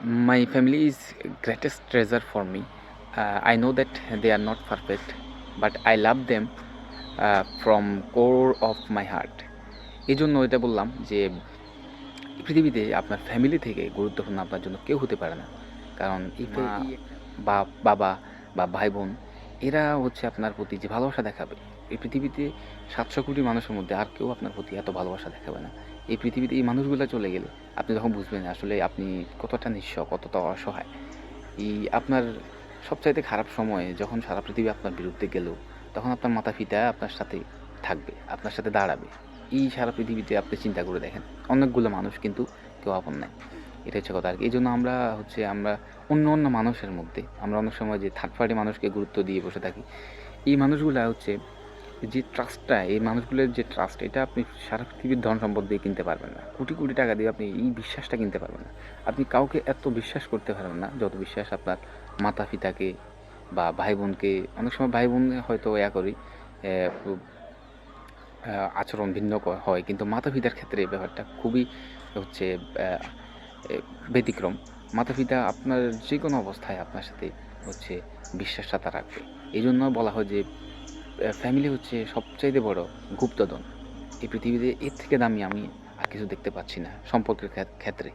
My family is greatest treasure for me. I know that they are not perfect, but I love them from core of my heart. এই জন্য এটা বললাম যে এই পৃথিবীতে আপনার ফ্যামিলি থেকে গুরুত্বপূর্ণ আপনার জন্য কেউ হতে পারে না। কারণ এই মা, বাবা বা ভাই-বোন এরা হচ্ছে আপনার প্রতি যে ভালোবাসা দেখাবে, এই পৃথিবীতে ৭০০ কোটি মানুষের মধ্যে আর কেউ আপনার প্রতি এত ভালোবাসা দেখাবে না। এই পৃথিবীতে এই মানুষগুলা চলে গেলে আপনি তখন বুঝবেন আসলে আপনি কতটা নিঃস্ব, কতটা অসহায়। এই আপনার সবচাইতে খারাপ সময়ে যখন সারা পৃথিবী আপনার বিরুদ্ধে গেল, তখন আপনার মাতা-পিতা আপনার সাথে থাকবে, আপনার সাথে দাঁড়াবে। এই সারা পৃথিবীতে আপনি চিন্তা করে দেখেন, অনেকগুলো মানুষ কিন্তু কেউ আপন নাই। এটা হচ্ছে কথা আরকি। এইজন্য আমরা অন্য মানুষের মধ্যে আমরা অনেক সময় যে থার্ড পার্টি মানুষকে গুরুত্ব দিয়ে বসে থাকি। এই মানুষগুলা হচ্ছে যে ট্রাস্টটা, এই মানুষগুলোর যে ট্রাস্ট, এটা আপনি সারা পৃথিবীর ধন-সম্পদ দিয়ে কিনতে পারবেন না। কোটি, কোটি টাকা দিয়ে আপনি এই বিশ্বাসটা কিনতে পারবেন না। আপনি কাউকে এত বিশ্বাস করতে পারবেন না, যত বিশ্বাস আপনার মাতা-পিতাকে বা ভাই-বোনকে। অনেক সময় ভাই-বোন হয়তো করি, খুব আচরণ ভিন্ন হয়। কিন্তু মাতা-পিতার ক্ষেত্রে এই ব্যাপারটা খুবই হচ্ছে আ এ ব্যতিক্রম। মাতা-পিতা আপনার যেকোনো অবস্থায় আপনার সাথে হচ্ছে বিশ্বাসটা রাখবে। এইজন্য বলা হয় যে ফ্যামিলি হচ্ছে সবচাইতে বড় গুপ্তধন। এই পৃথিবীতে এর থেকে দামি আমি আর কিছু দেখতে পাচ্ছি না সম্পর্কের ক্ষেত্রে।